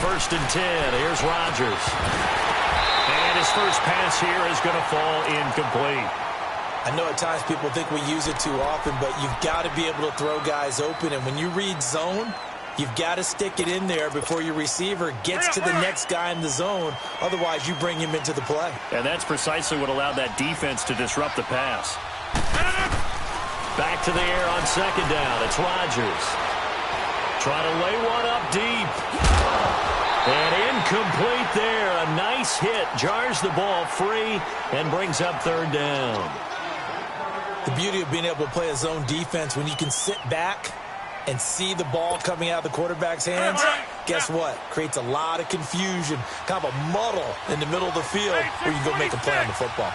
1st and 10. Here's Rodgers. And his first pass here is going to fall incomplete. I know at times people think we use it too often, but you've got to be able to throw guys open. And when you read zone, you've got to stick it in there before your receiver gets to the next guy in the zone. Otherwise, you bring him into the play. And that's precisely what allowed that defense to disrupt the pass. Back to the air on 2nd down. It's Rodgers. Trying to lay one up deep. And incomplete there. A nice hit. Jars the ball free and brings up 3rd down. The beauty of being able to play a zone defense when you can sit back and see the ball coming out of the quarterback's hands, guess what? Creates a lot of confusion, kind of a muddle in the middle of the field where you go make a play on the football.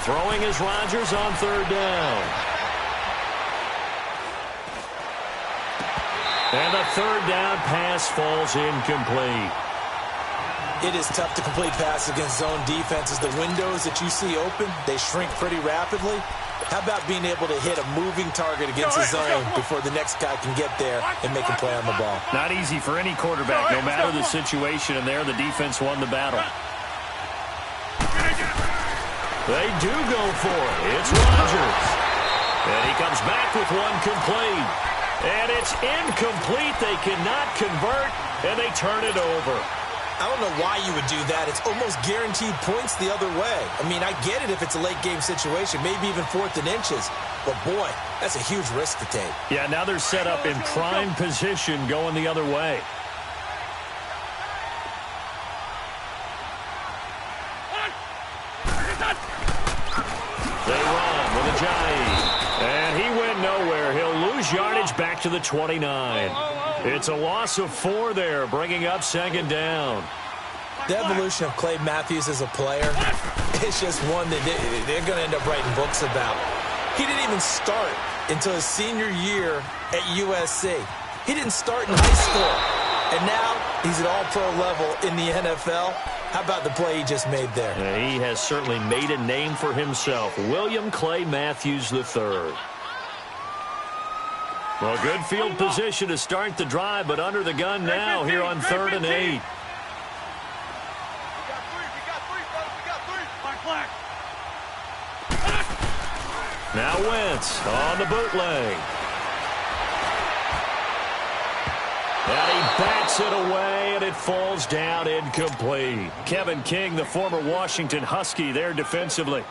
Throwing is Rodgers on 3rd down. And the 3rd down pass falls incomplete. It is tough to complete passes against zone defenses. The windows that you see open, they shrink pretty rapidly. How about being able to hit a moving target against a zone before the next guy can get there and make a play on the ball? Not easy for any quarterback, no matter the situation, and there the defense won the battle. They do go for it. It's Rodgers. And he comes back with one complete. And it's incomplete. They cannot convert, and they turn it over. I don't know why you would do that. It's almost guaranteed points the other way. I mean, I get it if it's a late-game situation, maybe even 4th and inches. But, boy, that's a huge risk to take. Yeah, now they're set up in prime position going the other way. They run with Ajayi. And he went nowhere. He'll lose yardage back to the 29. It's a loss of 4 there, bringing up 2nd down. The evolution of Clay Matthews as a player, it's just one that they're going to end up writing books about. He didn't even start until his senior year at USC. He didn't start in high school. And now he's at all-pro level in the NFL. How about the play he just made there? Yeah, he has certainly made a name for himself. William Clay Matthews III. Well, good field position to start the drive, but under the gun now here on 3rd and 8. Now Wentz on the bootleg. And he backs it away, and it falls down incomplete. Kevin King, the former Washington Husky, there defensively.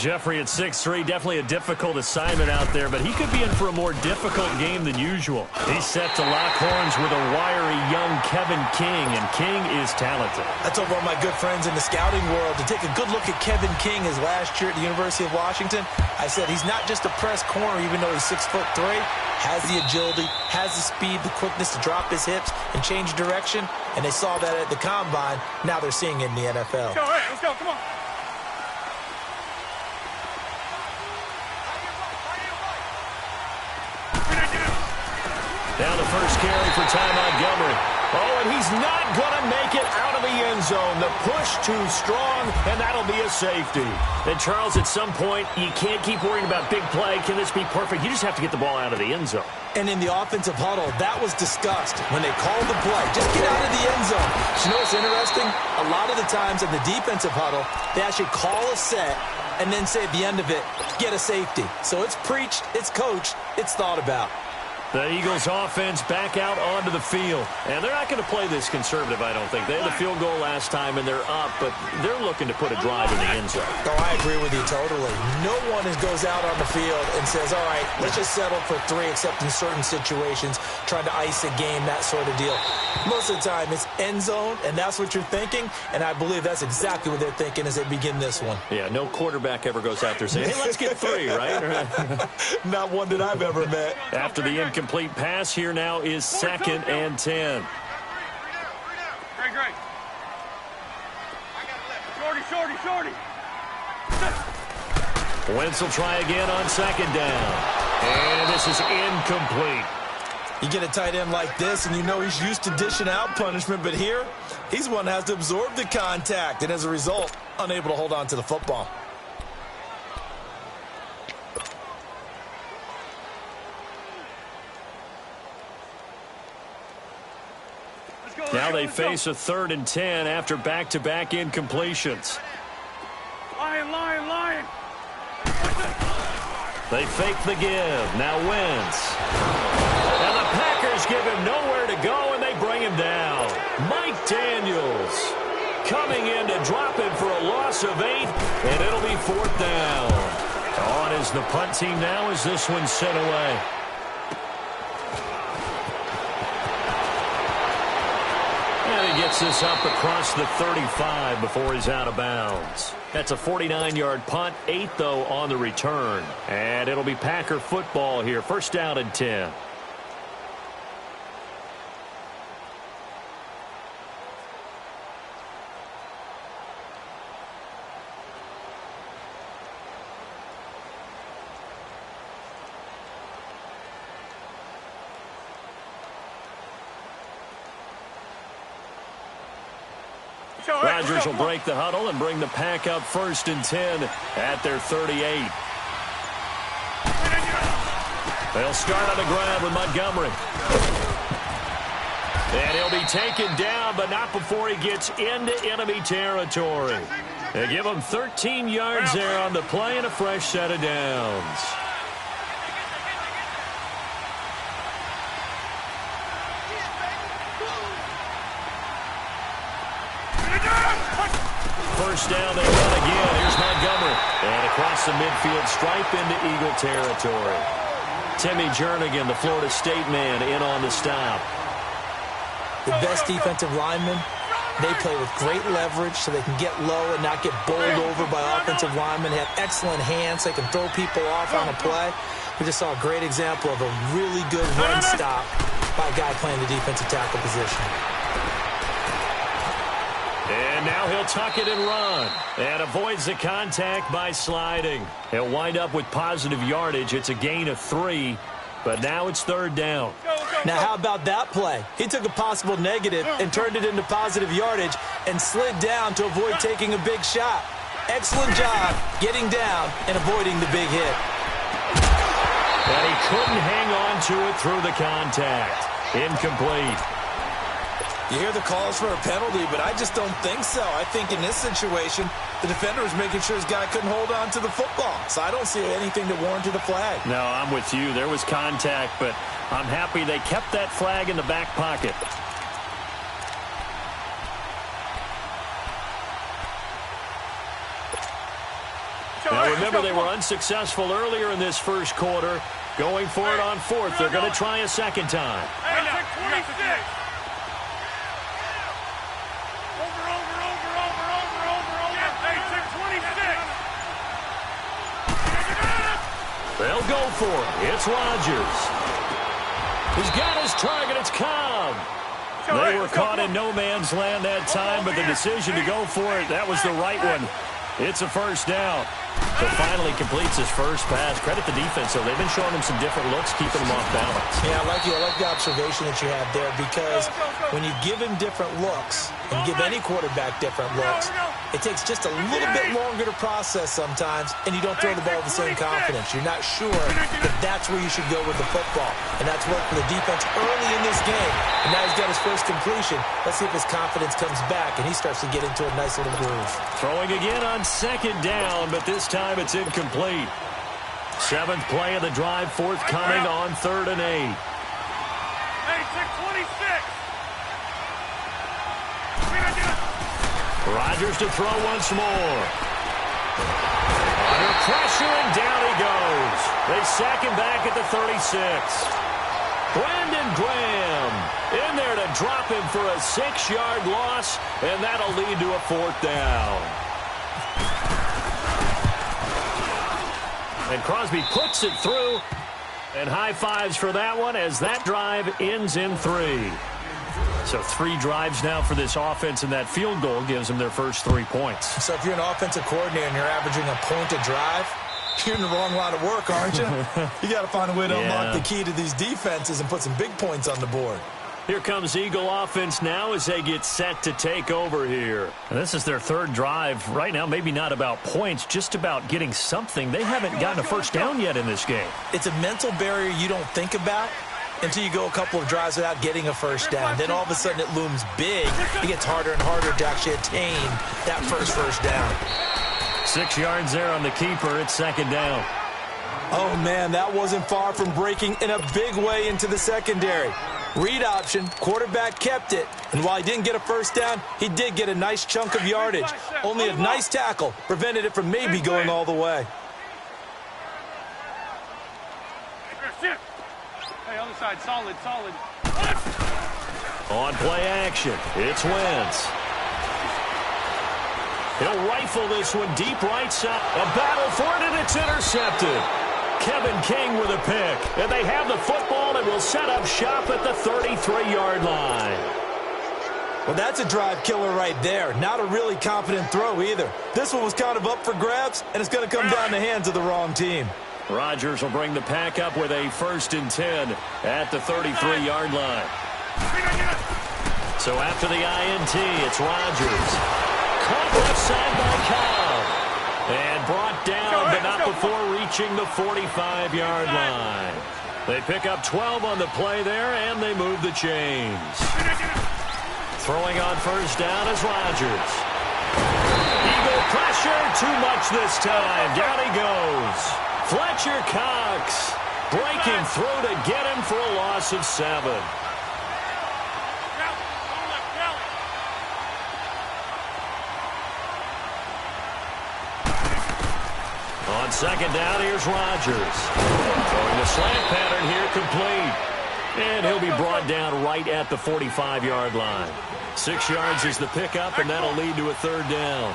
Jeffrey at 6'3", definitely a difficult assignment out there, but he could be in for a more difficult game than usual. He's set to lock horns with a wiry young Kevin King, and King is talented. I told one of my good friends in the scouting world to take a good look at Kevin King his last year at the University of Washington. I said he's not just a press corner, even though he's 6'3", has the agility, has the speed, the quickness to drop his hips and change direction, and they saw that at the Combine. Now they're seeing it in the NFL. Let's go, come on. Down the first carry for Ty Montgomery. Oh, and he's not going to make it out of the end zone. The push too strong, and that'll be a safety. And, Charles, at some point, you can't keep worrying about big play. Can this be perfect? You just have to get the ball out of the end zone. And in the offensive huddle, that was discussed when they called the play. Just get out of the end zone. But you know what's interesting? A lot of the times in the defensive huddle, they actually call a set and then say at the end of it, get a safety. So it's preached, it's coached, it's thought about. The Eagles offense back out onto the field. And they're not going to play this conservative, I don't think. They had the field goal last time, and they're up, but they're looking to put a drive in the end zone. Oh, I agree with you totally. No one goes out on the field and says, all right, let's just settle for 3, except in certain situations, trying to ice a game, that sort of deal. Most of the time, it's end zone, and that's what you're thinking, and I believe that's exactly what they're thinking as they begin this one. Yeah, no quarterback ever goes out there saying, hey, let's get 3, right? Not one that I've ever met. After the incomplete pass, here now is 2nd and 10. Great. Shorty. Wentz will try again on 2nd down. And this is incomplete. You get a tight end like this, and you know he's used to dishing out punishment, but here, he's one that has to absorb the contact, and as a result, unable to hold on to the football. Now they face a 3rd and 10 after back-to-back incompletions. Lion. They fake the give. Now Wentz. And the Packers give him nowhere to go, and they bring him down. Mike Daniels coming in to drop him for a loss of 8, and it'll be 4th down. On is the punt team now as this one's sent away. And he gets this up across the 35 before he's out of bounds. That's a 49-yard punt, 8 though on the return. And it'll be Packer football here, 1st down and 10. Rodgers will break the huddle and bring the Pack up 1st and 10 at their 38. They'll start on the ground with Montgomery. And he'll be taken down, but not before he gets into enemy territory. They give him 13 yards there on the play and a fresh set of downs. First down, they run again. Here's Montgomery. And across the midfield stripe into Eagle territory. Timmy Jernigan, the Florida State man, in on the stop. The best defensive linemen, they play with great leverage so they can get low and not get bowled over by offensive linemen. They have excellent hands. They can throw people off on a play. We just saw a great example of a really good run stop by a guy playing the defensive tackle position. And now he'll tuck it and run. And avoids the contact by sliding. He'll wind up with positive yardage. It's a gain of 3. But now it's 3rd down. Now how about that play? He took a possible negative and turned it into positive yardage and slid down to avoid taking a big shot. Excellent job getting down and avoiding the big hit. And he couldn't hang on to it through the contact. Incomplete. You hear the calls for a penalty, but I just don't think so. I think in this situation, the defender was making sure his guy couldn't hold on to the football. So I don't see anything that warranted a flag. No, I'm with you. There was contact, but I'm happy they kept that flag in the back pocket. Now remember, they were unsuccessful earlier in this first quarter. Going for it on 4th. They're going to try a second time. Hey, 26. They'll go for it. It's Rodgers. He's got his target. It's Cobb. They were caught in no man's land that time, but the decision to go for it, that was the right one. It's a 1st down. So finally completes his first pass. Credit the defense, though. They've been showing him some different looks, keeping him off balance. Yeah, I like the observation that you have there, because when you give him different looks and give any quarterback different looks, it takes just a little bit longer to process sometimes, and you don't throw the ball with the same confidence. You're not sure that that's where you should go with the football. And that's worked for the defense early in this game. And now he's got his first completion. Let's see if his confidence comes back and he starts to get into a nice little groove. Throwing again on 2nd down, but this time it's incomplete. 7th play of the drive, forthcoming on 3rd and 8. Hey, 626. Rodgers to throw once more. Under pressure, and down he goes. They sack him back at the 36. Brandon Graham in there to drop him for a 6-yard loss, and that'll lead to a 4th down. And Crosby puts it through, and high fives for that one as that drive ends in 3. So 3 drives now for this offense, and that field goal gives them their first 3 points. So if you're an offensive coordinator and you're averaging a point a drive, you're in the wrong line of work, aren't you? You got to find a way to unlock the key to these defenses and put some big points on the board. Here comes Eagle offense now as they get set to take over here. And this is their 3rd drive. Right now, maybe not about points, just about getting something. They haven't gotten a first down yet in this game. It's a mental barrier you don't think about until you go a couple of drives without getting a first down. Then all of a sudden it looms big. It gets harder and harder to actually attain that first down. 6 yards there on the keeper. It's second down. Oh, man, that wasn't far from breaking in a big way into the secondary. Read option, quarterback kept it, and while he didn't get a first down, he did get a nice chunk of yardage. Only a nice tackle prevented it from maybe going all the way. Hey, other side, solid. On play action, it's Wentz. He'll rifle this one deep right side. A battle for it, and it's intercepted. Kevin King with a pick. And they have the football and will set up shop at the 33-yard line. Well, that's a drive killer right there. Not a really confident throw either. This one was kind of up for grabs, and it's going to come down the hands of the wrong team. Rodgers will bring the pack up with a 1st and 10 at the 33-yard line. So after the INT, it's Rodgers. Caught left side by Cobb. And brought down, but not before reaching the 45-yard line. They pick up 12 on the play there, and they move the chains. Throwing on first down is Rodgers. Eagle pressure, too much this time. Down he goes. Fletcher Cox breaking through to get him for a loss of 7. On second down, here's Rodgers. Throwing the slant pattern here complete. And he'll be brought down right at the 45-yard line. 6 yards is the pickup, and that'll lead to a 3rd down.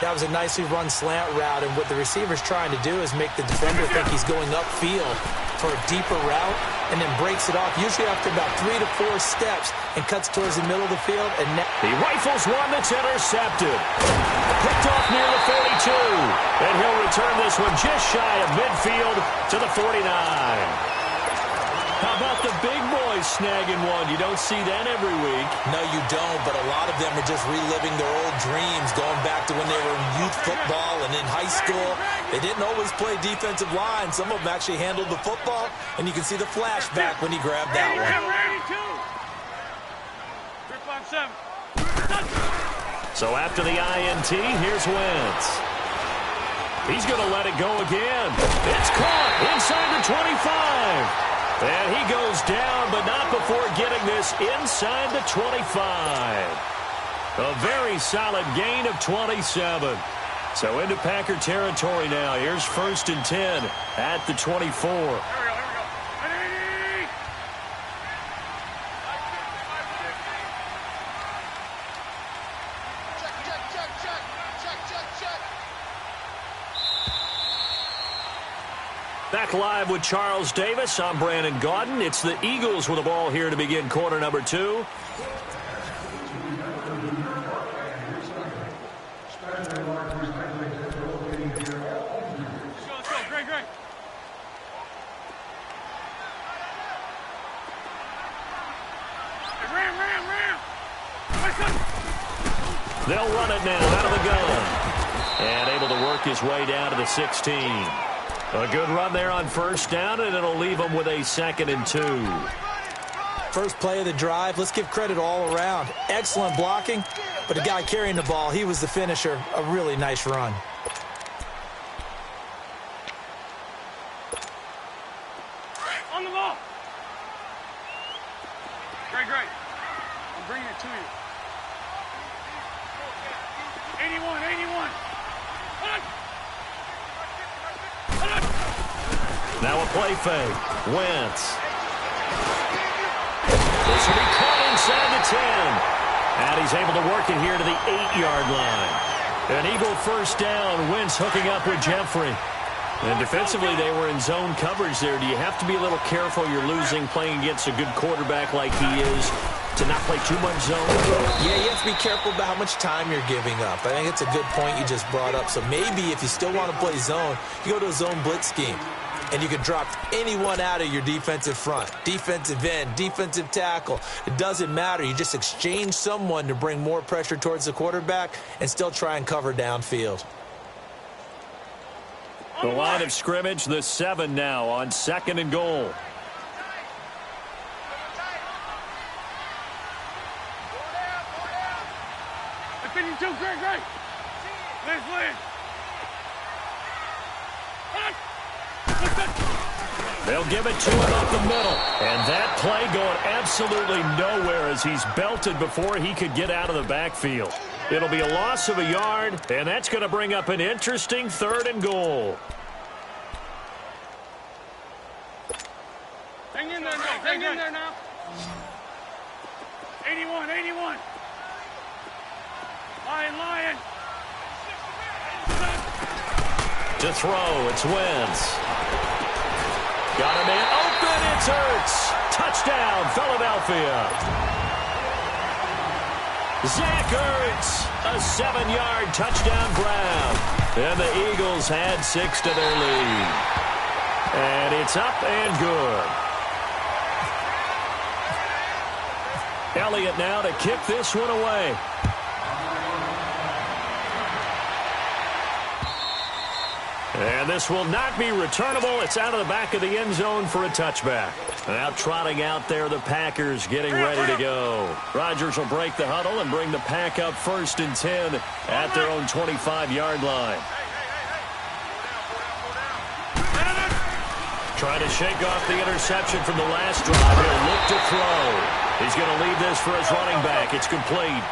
That was a nicely run slant route, and what the receiver's trying to do is make the defender think he's going upfield for a deeper route, and then breaks it off, usually after about 3 to 4 steps, and cuts towards the middle of the field. And he rifles one that's intercepted. Picked off near the 42, and he'll return this one just shy of midfield to the 49. How about the big boys snagging one? You don't see that every week. No, you don't, but a lot of them are just reliving their old dreams, going back to when they were in youth football and in high school. They didn't always play defensive line. Some of them actually handled the football, and you can see the flashback when he grabbed that one. So after the INT, here's Wentz. He's going to let it go again. It's caught inside the 25. And he goes down, but not before getting this inside the 25. A very solid gain of 27. So into Packer territory now. Here's 1st and 10 at the 24. Back live with Charles Davis. I'm Brandon Gaudin. It's the Eagles with the ball here to begin quarter number 2. Let's go. Great. Ram. They'll run it now out of the gun. And able to work his way down to the 16. A good run there on first down, and it'll leave him with a 2nd and 2. First play of the drive, let's give credit all around. Excellent blocking, but the guy carrying the ball, he was the finisher. A really nice run. On the ball. Great. I'm bringing it to you. 81. Now a play fake. Wentz. This will be caught inside the 10. And he's able to work it here to the 8-yard line. An Eagle first down. Wentz hooking up with Jeffrey. And defensively, they were in zone coverage there. Do you have to be a little careful? You're losing playing against a good quarterback like he is to not play too much zone? Yeah, you have to be careful about how much time you're giving up. I think it's a good point you just brought up. So maybe if you still want to play zone, you go to a zone blitz scheme. And you can drop anyone out of your defensive front. Defensive end, defensive tackle. It doesn't matter. You just exchange someone to bring more pressure towards the quarterback and still try and cover downfield. The line of scrimmage, the 7 now on 2nd and goal. Liz. They'll give it to him up the middle. And that play going absolutely nowhere as he's belted before he could get out of the backfield. It'll be a loss of a yard, and that's going to bring up an interesting 3rd and goal. Hang in there now. Hang in there now. 81. Lion. To throw, it's Wentz. Got a man open, it's Hurts. Touchdown, Philadelphia. Zach Ertz, a 7-yard touchdown grab. And the Eagles had 6 to their lead. And it's up and good. Elliott now to kick this one away. And this will not be returnable. It's out of the back of the end zone for a touchback. Now trotting out there, the Packers getting ready to go. Rodgers will break the huddle and bring the pack up 1st and 10 at their own 25-yard line. Trying to shake off the interception from the last drive. He'll look to throw. He's going to leave this for his running back. It's complete.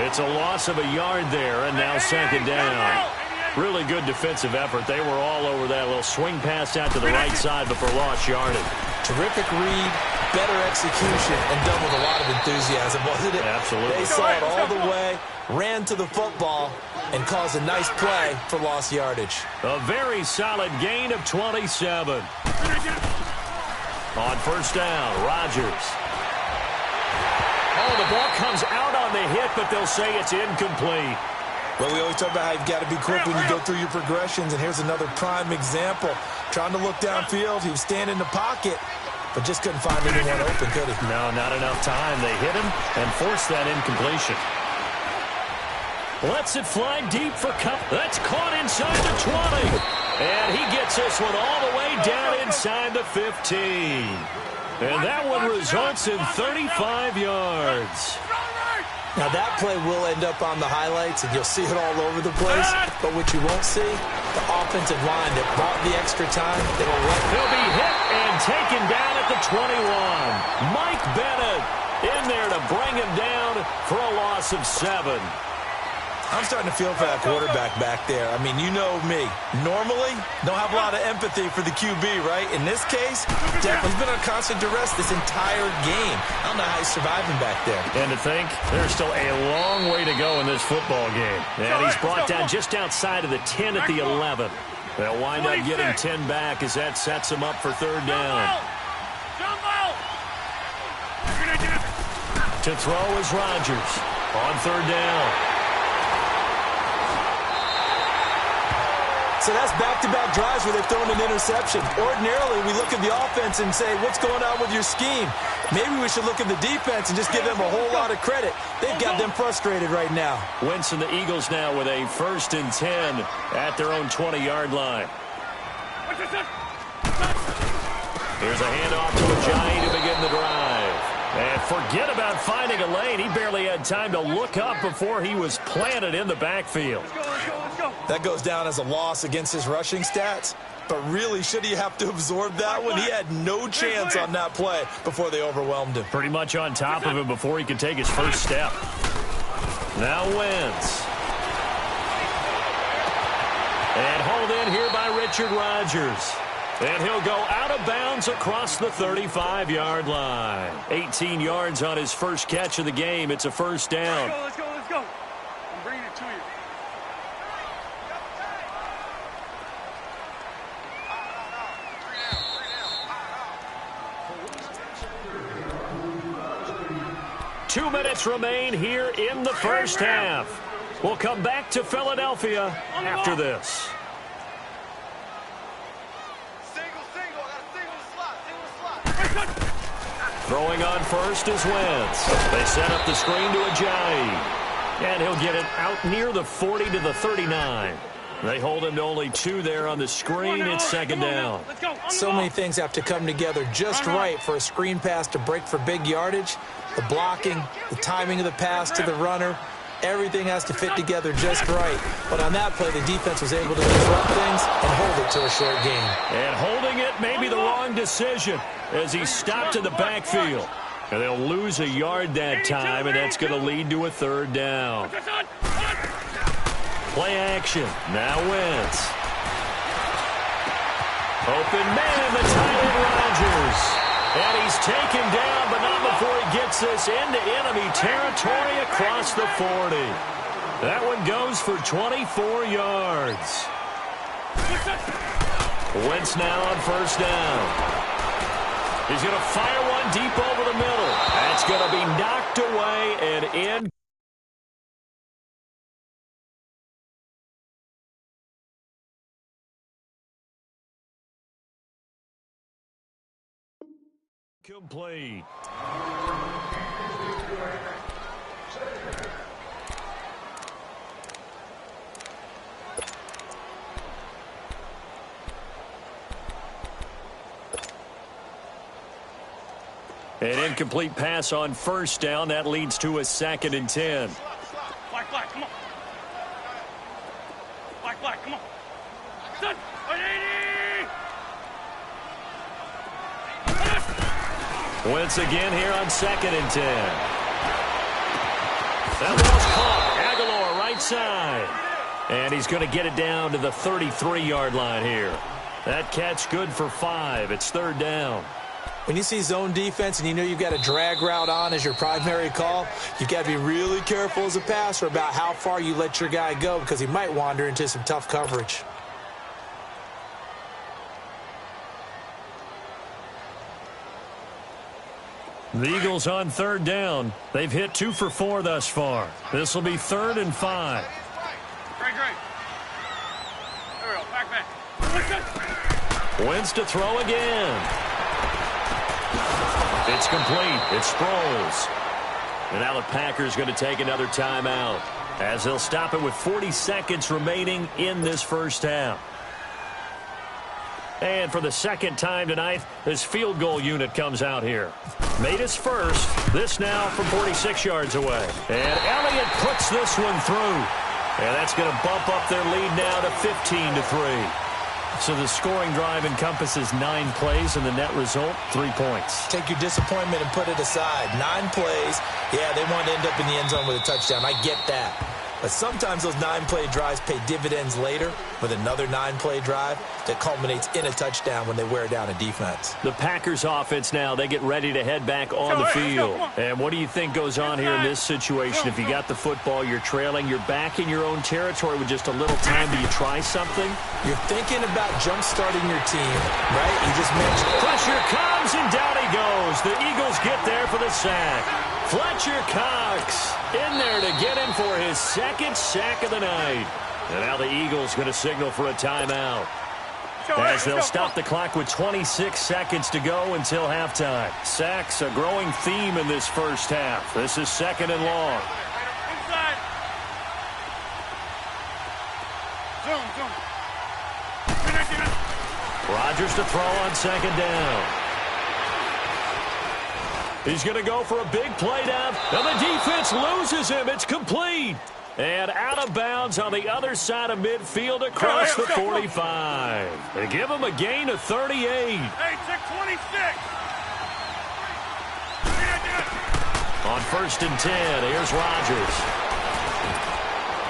It's a loss of a yard there, and now 2nd down. Really good defensive effort. They were all over that little swing pass out to the right side before lost yardage. Terrific read, better execution, and done with a lot of enthusiasm, wasn't it? Absolutely. They saw it all the way, ran to the football, and caused a nice play for lost yardage. A very solid gain of 27. On 1st down, Rodgers. Oh, the ball comes out on the hit, but they'll say it's incomplete. Well, we always talk about how you've got to be quick when you go through your progressions, and here's another prime example. Trying to look downfield, he was standing in the pocket, but just couldn't find anyone open, could he? No, not enough time. They hit him and forced that incompletion. Lets it fly deep for Cup. That's caught inside the 20. And he gets this one all the way down inside the 15. And that one results in 35 yards. Now, that play will end up on the highlights, and you'll see it all over the place. But what you won't see, the offensive line that bought the extra time, He'll be hit and taken down at the 21. Mike Bennett in there to bring him down for a loss of 7. I'm starting to feel for that quarterback back there. I mean, you know me. Normally, don't have a lot of empathy for the QB, right? In this case, definitely been on constant duress this entire game. I don't know how he's surviving back there. And to think, there's still a long way to go in this football game. And he's brought down just outside of the 10 at the 11. They'll wind up getting 10 back as that sets him up for 3rd down. To throw is Rodgers on 3rd down. So that's back-to-back drives where they've thrown an interception. Ordinarily, we look at the offense and say, what's going on with your scheme? Maybe we should look at the defense and just give them a whole lot of credit. They've got them frustrated right now. Wentz and the Eagles now with a 1st and 10 at their own 20-yard line. Here's a handoff to Ajayi to begin the drive. And forget about finding a lane. He barely had time to look up before he was planted in the backfield. Let's go. That goes down as a loss against his rushing stats. But really, should he have to absorb that one? He had no chance on that play before they overwhelmed him. Pretty much on top of him before he could take his first step. Now Wentz. And hauled in here by Richard Rodgers. And he'll go out of bounds across the 35-yard line. 18 yards on his first catch of the game. It's a 1st down. Let's go. I'm bringing it to you. Two minutes remain here in the first half. We'll come back to Philadelphia after this. Throwing on first is Wentz. They set up the screen to Ajayi. And he'll get it out near the 40 to the 39. They hold him to only 2 there on the screen. It's 2nd down. So many things have to come together just right for a screen pass to break for big yardage. The blocking, the timing of the pass to the runner, Everything has to fit together just right. But on that play, the defense was able to disrupt things and hold it to a short gain. And holding it may be the wrong decision as he stopped in the backfield. And they'll lose a yard that time, and that's going to lead to a third down. Play action. Now Wentz. Open man, the tight end Rodgers. And he's taken down, but not before he gets this into enemy territory across the 40. That one goes for 24 yards. Wentz now on first down. He's going to fire one deep over the middle. That's going to be knocked away and in. Complete. An incomplete pass on first down. That leads to a 2nd and 10. Black, come on. Black, come on. Done. 180. Wentz again here on 2nd and 10. That ball's caught. Aguilar right side. And he's going to get it down to the 33-yard line here. That catch good for 5. It's 3rd down. When you see zone defense and you know you've got a drag route on as your primary call, you've got to be really careful as a passer about how far you let your guy go because he might wander into some tough coverage. The Eagles on 3rd down. They've hit 2 for 4 thus far. This will be 3rd and 5. Great. There we go. Back. Wentz to throw again. It's complete. It's Sproles. And now the Packers going to take another timeout as they'll stop it with 40 seconds remaining in this first half. And for the second time tonight, this field goal unit comes out here. Made his first. This now from 46 yards away. And Elliott puts this one through. And that's going to bump up their lead now to 15-3. So the scoring drive encompasses 9 plays, and the net result, 3 points. Take your disappointment and put it aside. 9 plays. Yeah, they want to end up in the end zone with a touchdown. I get that. But sometimes those 9-play drives pay dividends later with another 9-play drive that culminates in a touchdown when they wear down a defense. The Packers offense now, they get ready to head back on the field. And what do you think goes on here in this situation? If you got the football, you're trailing, you're back in your own territory with just a little time. Do you try something? You're thinking about jump-starting your team, right? You just mentioned it. Pressure comes, and down he goes. The Eagles get there for the sack. Fletcher Cox in there to get him for his 2nd sack of the night. And now the Eagles going to signal for a timeout as they'll stop the clock with 26 seconds to go until halftime. Sacks a growing theme in this first half. This is 2nd and long. Inside. Zoom. Rodgers to throw on 2nd down. He's going to go for a big play down, and the defense loses him. It's complete. And out of bounds on the other side of midfield across the 45. They give him a gain of 38. Hey, 26. On 1st and 10, here's Rodgers.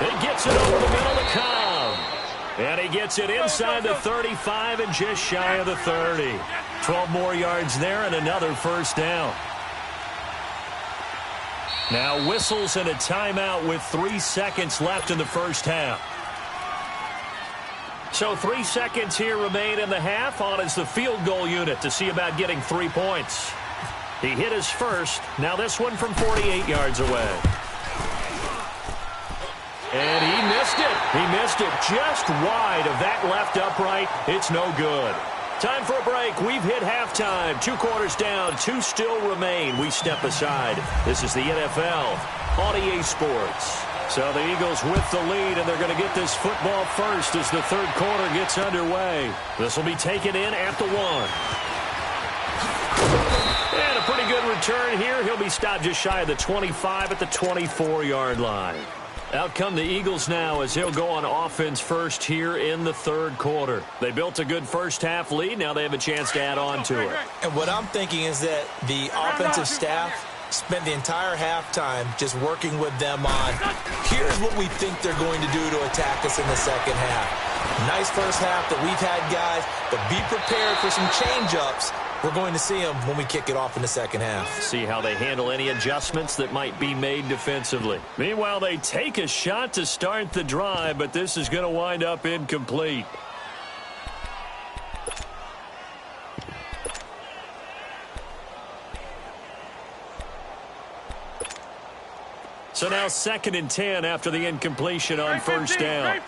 He gets it over the middle to Cobb. And he gets it inside the 35 and just shy of the 30. 12 more yards there and another first down. Now whistles and a timeout with 3 seconds left in the first half. So 3 seconds here remain in the half. On is the field goal unit to see about getting 3 points. He hit his first. Now this one from 48 yards away. And he missed it. He missed it just wide of that left upright. It's no good. Time for a break. We've hit halftime. 2 quarters down. 2 still remain. We step aside. This is the NFL on EA Sports. So the Eagles with the lead, and they're going to get this football first as the 3rd quarter gets underway. This will be taken in at the 1. And a pretty good return here. He'll be stopped just shy of the 25 at the 24-yard line. Out come the Eagles now as he'll go on offense first here in the third quarter. They built a good first-half lead. Now they have a chance to add on to it. And what I'm thinking is that the offensive staff spent the entire halftime just working with them on, here's what we think they're going to do to attack us in the second half. Nice first half that we've had, guys, but be prepared for some change-ups. We're going to see them when we kick it off in the second half. See how they handle any adjustments that might be made defensively. Meanwhile, they take a shot to start the drive, but this is going to wind up incomplete. So now 2nd and 10 after the incompletion on first down.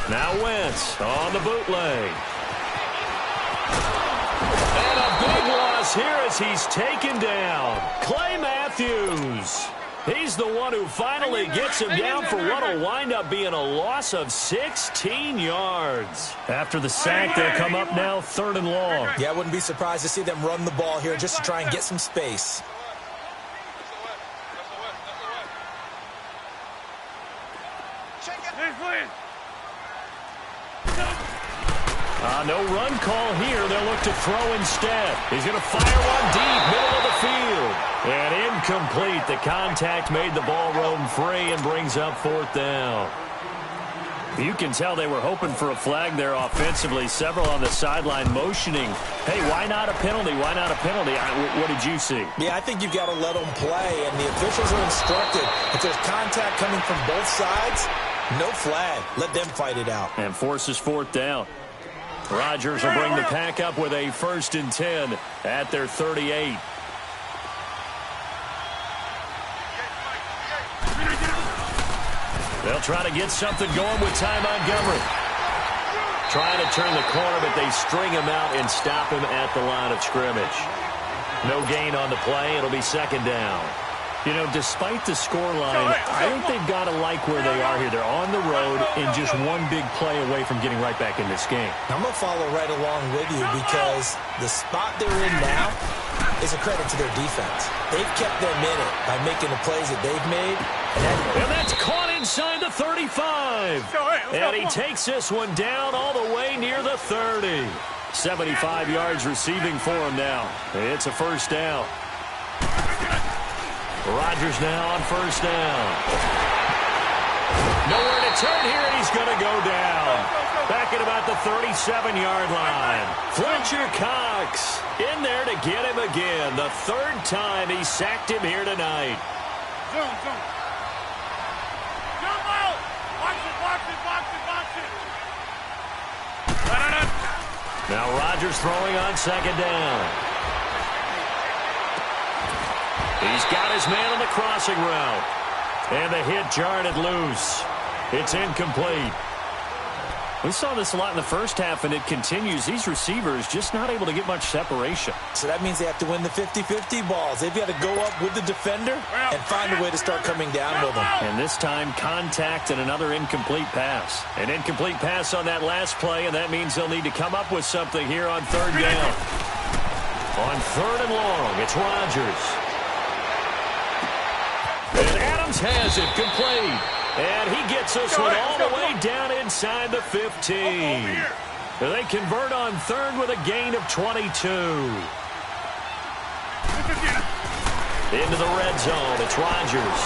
Now Wentz on the bootleg. And a big loss here as he's taken down. Clay Matthews. He's the one who finally gets him down for what will wind up being a loss of 16 yards. After the sack, they'll come up now 3rd and long. Yeah, I wouldn't be surprised to see them run the ball here just to try and get some space. No run call here. They'll look to throw instead. He's going to fire one deep, middle of the field. And incomplete. The contact made the ball roam free and brings up 4th down. You can tell they were hoping for a flag there offensively. Several on the sideline motioning, hey, why not a penalty? Why not a penalty? What did you see? Yeah, I think you've got to let them play, and the officials are instructed. If there's contact coming from both sides, no flag. Let them fight it out. And forces 4th down. Rodgers will bring the pack up with a 1st and 10 at their 38. They'll try to get something going with Ty Montgomery. Trying to turn the corner, but they string him out and stop him at the line of scrimmage. No gain on the play. It'll be 2nd down. You know, despite the scoreline, I think they've got to like where they are here. They're on the road and just one big play away from getting right back in this game. I'm going to follow right along with you because the spot they're in now is a credit to their defense. They've kept them in it by making the plays that they've made. And that's caught inside the 35. And he takes this one down all the way near the 30. 75 yards receiving for him now. It's a 1st down. Rodgers now on 1st down. Nowhere to turn here, and he's going to go down. Back at about the 37-yard line. Fletcher Cox in there to get him again. The 3rd time he sacked him here tonight. Zoom. Jump out! Box it. Now Rodgers throwing on 2nd down. He's got his man on the crossing route. And the hit jarred it loose. It's incomplete. We saw this a lot in the first half, and it continues. These receivers just not able to get much separation. So that means they have to win the 50-50 balls. They've got to go up with the defender and find a way to start coming down with them. And this time, contact and another incomplete pass. An incomplete pass on that last play, and that means they'll need to come up with something here on 3rd down. On 3rd and long, it's Rodgers. And Adams has it complete. And he gets this one all the way down inside the 15. They convert on 3rd with a gain of 22. Into the red zone, it's Rodgers.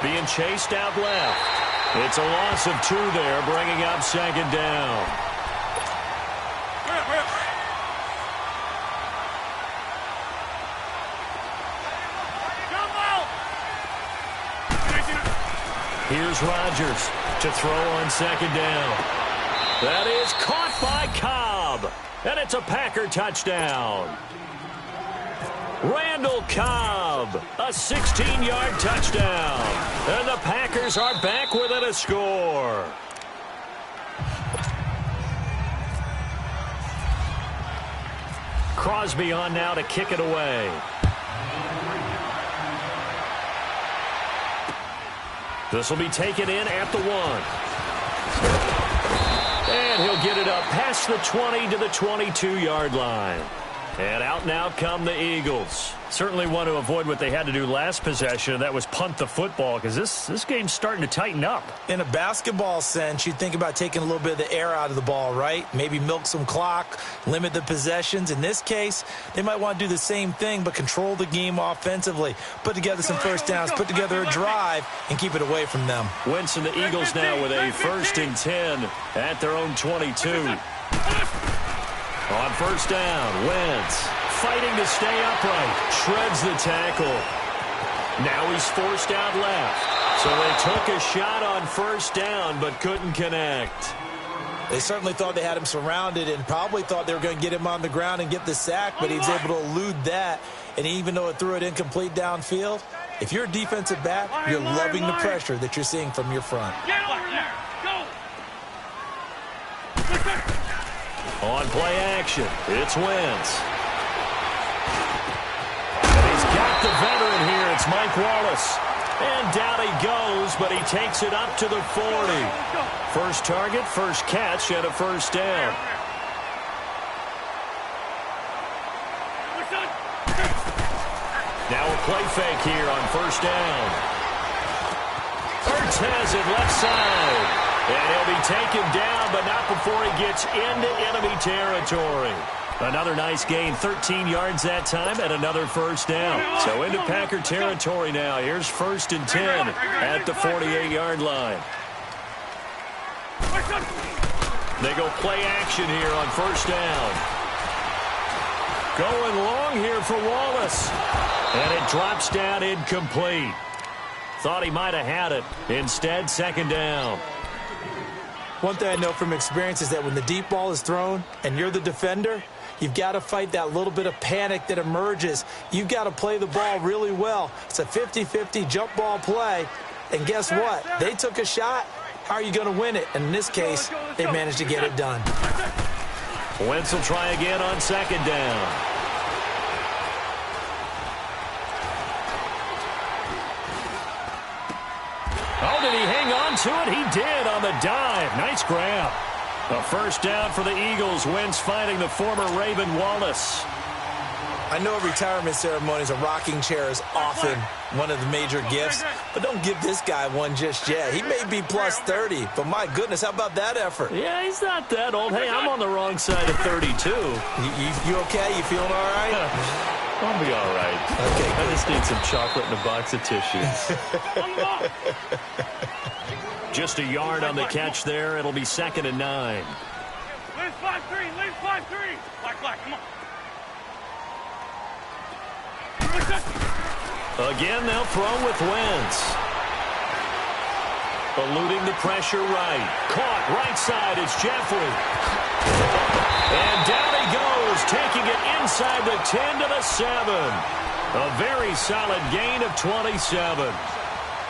Being chased out left. It's a loss of 2 there, bringing up 2nd down. Here's Rodgers to throw on 2nd down. That is caught by Cobb. And it's a Packer touchdown. Randall Cobb, a 16-yard touchdown. And the Packers are back within a score. Crosby on now to kick it away. This will be taken in at the 1. And he'll get it up past the 20 to the 22-yard line. And out now come the Eagles. Certainly want to avoid what they had to do last possession. That was punt the football, because this game's starting to tighten up. In a basketball sense, you think about taking a little bit of the air out of the ball, right? Maybe milk some clock, limit the possessions. In this case, they might want to do the same thing, but control the game offensively. Put together some first downs, put together a drive, and keep it away from them. Wentz and the Eagles now with a 1st and 10 at their own 22. On first down, Wentz fighting to stay upright. Shreds the tackle. Now he's forced out left. So they took a shot on first down but couldn't connect. They certainly thought they had him surrounded and probably thought they were going to get him on the ground and get the sack, but he was able to elude that. And even though it threw it incomplete downfield, if you're a defensive back, you're loving the pressure that you're seeing from your front. Get over there. Go. On play action, it's Wentz. And he's got the veteran here. It's Mike Wallace. And down he goes, but he takes it up to the 40. First target, first catch, and a first down. Now a play fake here on first down. Hurts has it left side. And he'll be taken down, but not before he gets into enemy territory. Another nice gain, 13 yards that time, and another first down. So into Packer territory now. Here's 1st and 10 at the 48-yard line. They go play action here on first down. Going long here for Wallace. And it drops down incomplete. Thought he might have had it. Instead, 2nd down. One thing I know from experience is that when the deep ball is thrown and you're the defender, you've got to fight that little bit of panic that emerges. You've got to play the ball really well. It's a 50-50 jump ball play. And guess what? They took a shot. How are you going to win it? And in this case, they managed to get it done. Wentz will try again on 2nd down. Oh, did he hang on to it? He did on the dive. Nice grab. A first down for the Eagles. Wentz finding the former Raven Wallace. I know retirement ceremonies, a rocking chair is often one of the major gifts, but don't give this guy one just yet. He may be plus 30, but my goodness, how about that effort? Yeah, he's not that old. Hey, I'm on the wrong side of 32. You okay? You feeling all right? I'll be all right. Okay, I just need some chocolate and a box of tissues. Just a yard on the catch there. It'll be 2nd and 9. Leave 5-3. Leave 5-3. Black, come on. Again, they'll throw with Wentz. Eluding the pressure right. Caught right side. It's Jeffrey. And down he goes, taking it inside the 10 to the 7. A very solid gain of 27.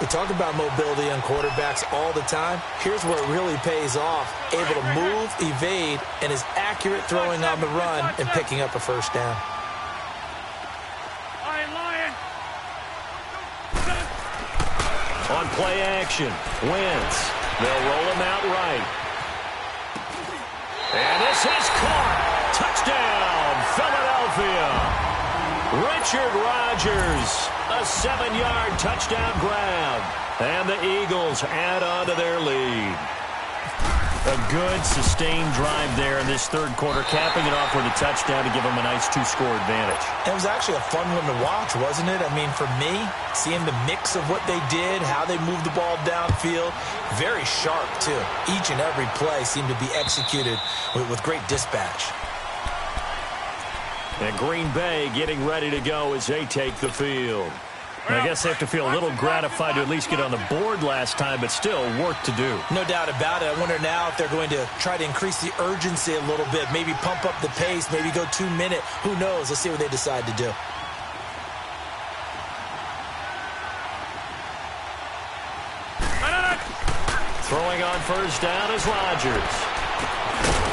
We talk about mobility on quarterbacks all the time. Here's where it really pays off. Able to move, evade, and is accurate throwing on the run and picking up a first down. On play action, Wentz. They'll roll him out right. And this is caught. Touchdown, Philadelphia. Richard Rodgers, a 7-yard touchdown grab. And the Eagles add on to their lead. A good, sustained drive there in this third quarter, capping it off with a touchdown to give them a nice 2-score advantage. It was actually a fun one to watch, wasn't it? I mean, for me, seeing the mix of what they did, how they moved the ball downfield, very sharp, too. Each and every play seemed to be executed with great dispatch. And Green Bay getting ready to go as they take the field. I guess they have to feel a little gratified to at least get on the board last time, but still work to do. No doubt about it. I wonder now if they're going to try to increase the urgency a little bit, maybe pump up the pace, maybe go 2-minute. Who knows? Let's see what they decide to do. Throwing on first down is Rodgers.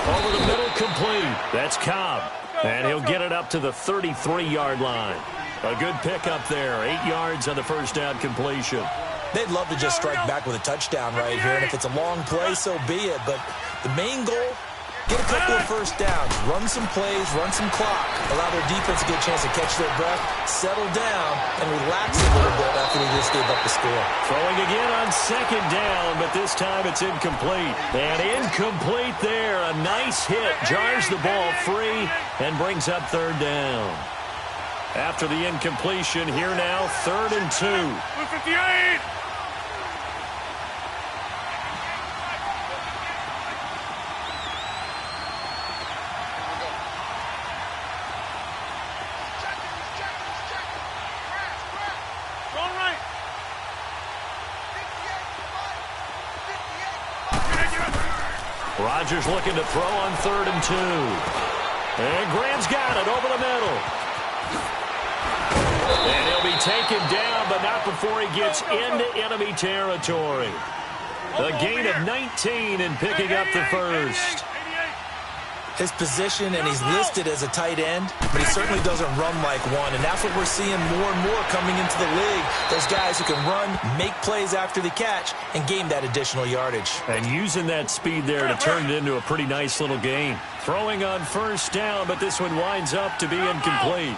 Over the middle, complete. That's Cobb. And he'll get it up to the 33-yard line. A good pickup there. 8 yards on the first down completion. They'd love to just strike back with a touchdown right here, and if it's a long play, so be it. But the main goal, get a couple of first downs, run some plays, run some clock, allow their defense to get a chance to catch their breath, settle down, and relax a little bit after they just gave up the score. Throwing again on second down, but this time it's incomplete. And incomplete there. A nice hit. Jars the ball free and brings up third down. After the incompletion, here now, 3rd and 2. 58. Rodgers looking to throw on 3rd and 2. And Graham's got it over the middle. And he'll be taken down, but not before he gets into enemy territory. A gain of 19 and picking up the first. His position, and he's listed as a tight end, but he certainly doesn't run like one, and that's what we're seeing more and more coming into the league. Those guys who can run, make plays after the catch, and gain that additional yardage. And using that speed there to turn it into a pretty nice little gain. Throwing on first down, but this one winds up to be incomplete.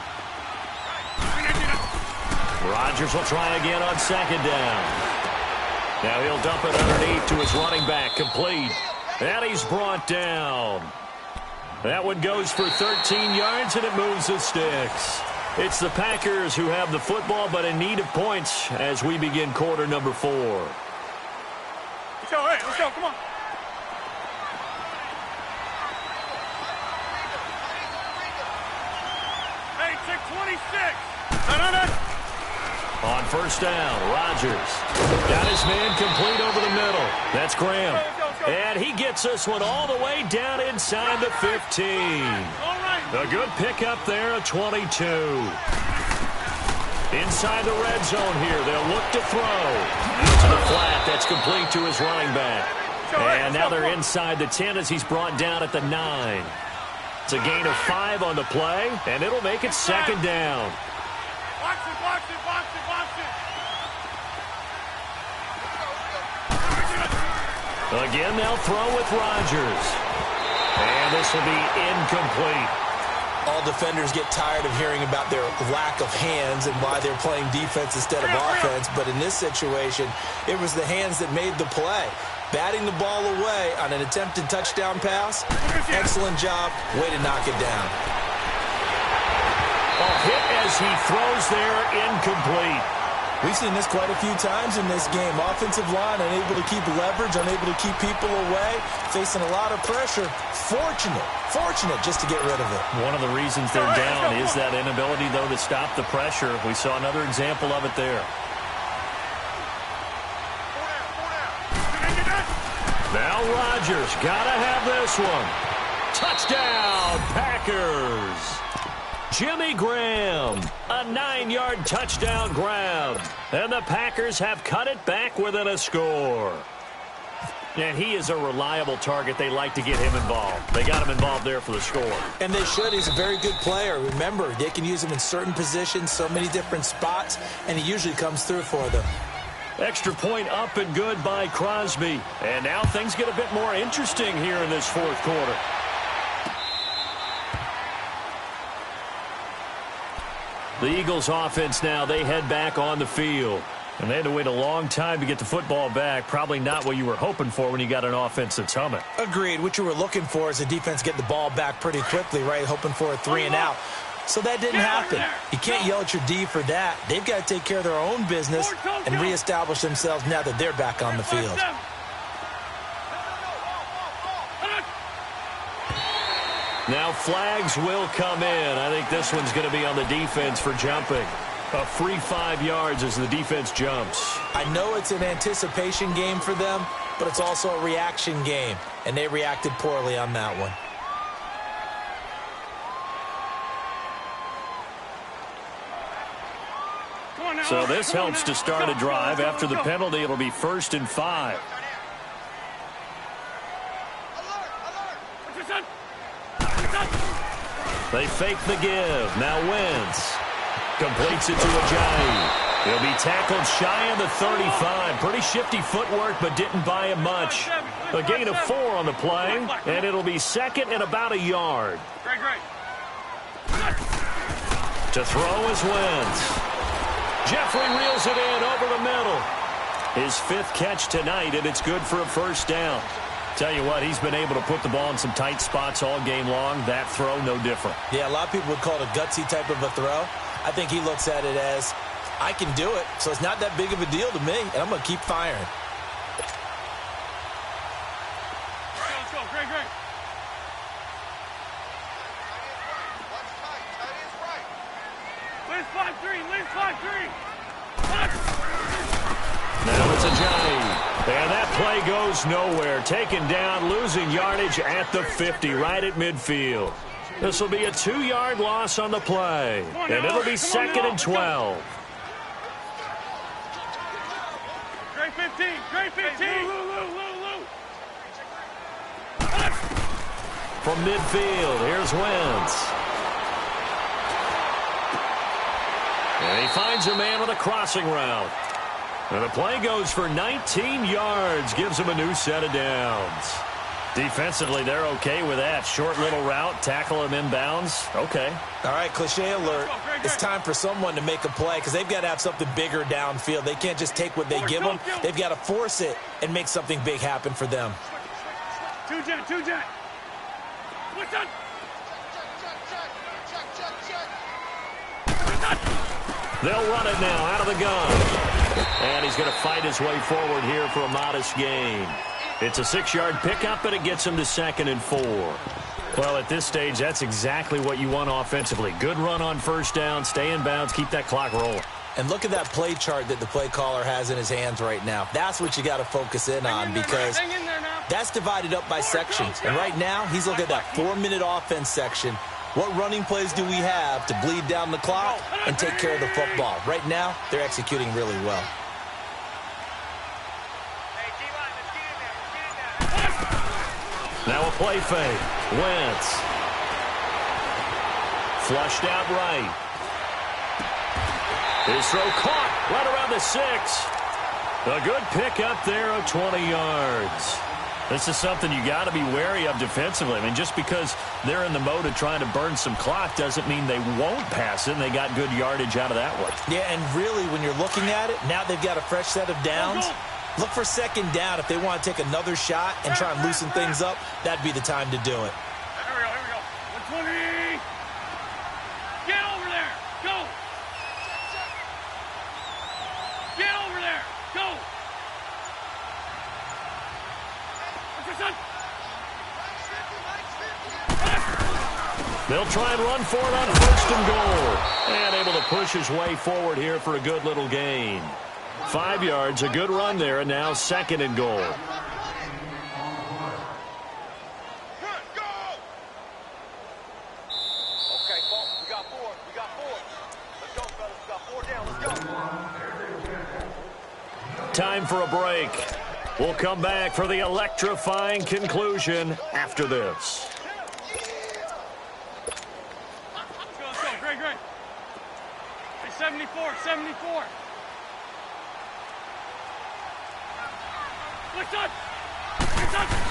Rodgers will try again on second down. Now he'll dump it underneath to his running back, complete. And he's brought down. That one goes for 13 yards, and it moves the sticks. It's the Packers who have the football, but in need of points as we begin quarter number 4. Let's go, hey, let's go, come on. Hey, check 26. On first down, Rodgers got his man complete over the middle. That's Graham. And he gets this one all the way down inside the 15. A good pickup there, a 22. Inside the red zone here, they'll look to throw. Out to the flat, that's complete to his running back. And now they're inside the 10 as he's brought down at the 9. It's a gain of 5 on the play, and it'll make it second down. Box it, box it, box it, box it. Again, they'll throw with Rodgers. And this will be incomplete. All defenders get tired of hearing about their lack of hands and why they're playing defense instead of offense. But in this situation, it was the hands that made the play. Batting the ball away on an attempted touchdown pass. Excellent job. Way to knock it down. A hit as he throws there, incomplete. We've seen this quite a few times in this game. Offensive line unable to keep leverage, unable to keep people away, facing a lot of pressure. Fortunate just to get rid of it. One of the reasons they're down is that inability, though, to stop the pressure. We saw another example of it there. Now Rodgers, gotta have this one. Touchdown, Packers. Jimmy Graham, a 9-yard touchdown grab. And the Packers have cut it back within a score. And he is a reliable target. They like to get him involved. They got him involved there for the score. And they should. He's a very good player. Remember, they can use him in certain positions, so many different spots, and he usually comes through for them. Extra point up and good by Crosby. And now things get a bit more interesting here in this fourth quarter. The Eagles offense now, they head back on the field. And they had to wait a long time to get the football back. Probably not what you were hoping for when you got an offense that's humming. Agreed. What you were looking for is the defense get the ball back pretty quickly, right? Hoping for a 3 and out. So that didn't happen. You can't yell at your D for that. They've got to take care of their own business and reestablish themselves now that they're back on the field. Now flags will come in. I think this one's going to be on the defense for jumping. A free 5 yards as the defense jumps. I know it's an anticipation game for them, but it's also a reaction game, and they reacted poorly on that one. So this helps to start a drive. After the penalty, it'll be 1st and 5. They fake the give. Now Wentz completes it to Ajayi. He'll be tackled shy of the 35. Pretty shifty footwork, but didn't buy him much. A gain of 4 on the play, and it'll be second and about a yard. Great. To throw is Wentz. Jeffrey reels it in over the middle. His 5th catch tonight, and it's good for a first down. Tell you what, he's been able to put the ball in some tight spots all game long. That throw, no different. Yeah, a lot of people would call it a gutsy type of a throw. I think he looks at it as, I can do it, so it's not that big of a deal to me, and I'm going to keep firing. Let's go. Great. Liz 5-3. Now it's a Johnny. And that play goes nowhere. Taken down, losing yardage at the 50, right at midfield. This will be a 2-yard loss on the play. And it'll be second and 12. Great 15. Lou. From midfield, here's Wentz. And he finds a man with a crossing route. And the play goes for 19 yards, gives him a new set of downs. Defensively, they're okay with that. Short little route, tackle him inbounds. Okay. All right, cliche alert. It's time for someone to make a play because they've got to have something bigger downfield. They can't just take what they give them. They've got to force it and make something big happen for them. Two jet. What's that? They'll run it now out of the gun. And he's going to fight his way forward here for a modest gain. It's a 6-yard pickup, and it gets him to second and 4. Well, at this stage, that's exactly what you want offensively. Good run on first down, stay in bounds, keep that clock rolling. And look at that play chart that the play caller has in his hands right now. That's what you got to focus in on because that's divided up by sections. And right now, he's looking at that 4-minute offense section. What running plays do we have to bleed down the clock and take care of the football? Right now, they're executing really well. Now a play fake. Wentz. Flushed out right. His throw caught right around the 6. A good pick up there of 20 yards. This is something you got to be wary of defensively. I mean, just because they're in the mode of trying to burn some clock doesn't mean they won't pass it, and they got good yardage out of that one. Yeah, and really, when you're looking at it, now they've got a fresh set of downs. Look for second down. If they want to take another shot and try and loosen things up, that'd be the time to do it. Here we go. 120. Get over there. Go. Get over there. Go. They'll try and run for it on first and goal. And able to push his way forward here for a good little gain. 5 yards, a good run there, and now second and goal. Okay, folks, we got 4. Let's go, fellas. We got 4 down. Let's go. Time for a break. We'll come back for the electrifying conclusion after this. Let's go. Great. Hey, 74.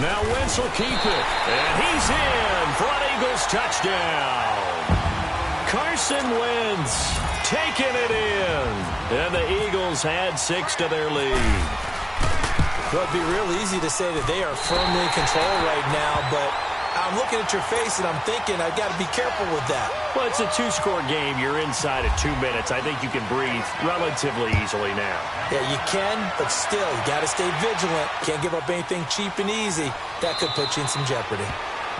Now Wentz will keep it. And he's in for an Eagles touchdown. Carson Wentz taking it in. And the Eagles had 6 to their lead. Well, it'd be real easy to say that they are firmly in control right now, but I'm looking at your face and I'm thinking I've got to be careful with that. Well, it's a 2-score game. You're inside at 2 minutes. I think you can breathe relatively easily now. Yeah, you can, but still, you got to stay vigilant. Can't give up anything cheap and easy. That could put you in some jeopardy.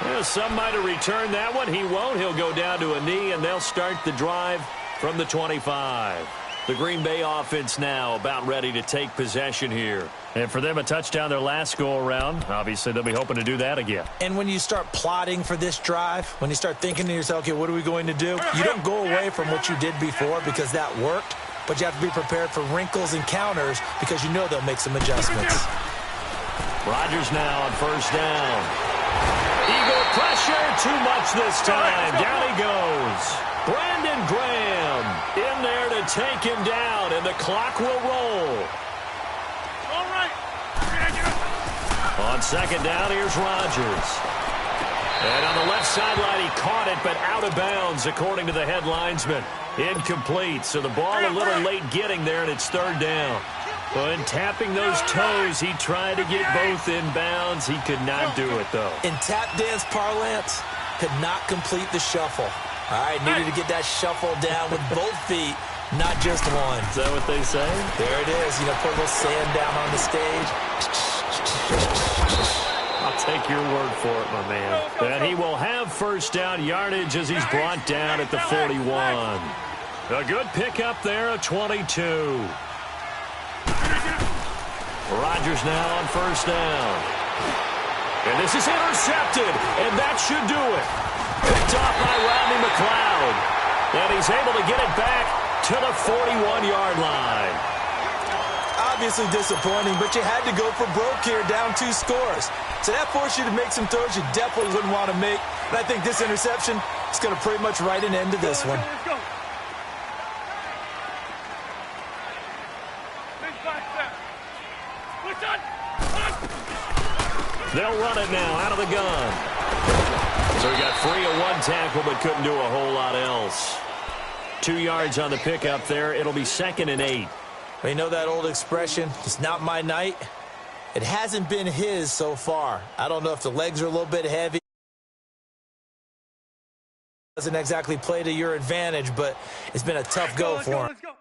Well, some might have returned that one. He won't. He'll go down to a knee, and they'll start the drive from the 25. The Green Bay offense now about ready to take possession here. And for them, a touchdown their last go-around. Obviously, they'll be hoping to do that again. And when you start plotting for this drive, when you start thinking to yourself, okay, what are we going to do? You don't go away from what you did before because that worked, but you have to be prepared for wrinkles and counters because you know they'll make some adjustments. Rodgers now on first down. Eagle pressure, too much this time. Down he goes. Brandon Graham in there to take him down, and the clock will roll. All right. On second down, here's Rodgers. And on the left sideline, he caught it, but out of bounds, according to the head linesman. Incomplete, so the ball a little late getting there, and it's third down. When tapping those toes, he tried to get both in bounds. He could not do it, though. In tap dance parlance, could not complete the shuffle. All right, needed to get that shuffle down with both feet, not just one. Is that what they say? There it is. You know, put a little sand down on the stage. I'll take your word for it, my man. And he will have first down yardage as he's brought down at the 41. A good pickup there, a 22. Rodgers now on first down. And this is intercepted, and that should do it. Picked off by Rodney McLeod. And he's able to get it back to the 41-yard line. Obviously disappointing, but you had to go for broke here, down 2 scores. So that forced you to make some throws you definitely wouldn't want to make. And I think this interception is going to pretty much write an end to this one. Let's go. Big back step. Push on. They'll run it now out of the gun. So he got free of one tackle but couldn't do a whole lot else. 2 yards on the pickup there. It'll be 2nd and 8. Well, you know that old expression, it's not my night? It hasn't been his so far. I don't know if the legs are a little bit heavy. Doesn't exactly play to your advantage, but it's been a tough go for him. Let's go.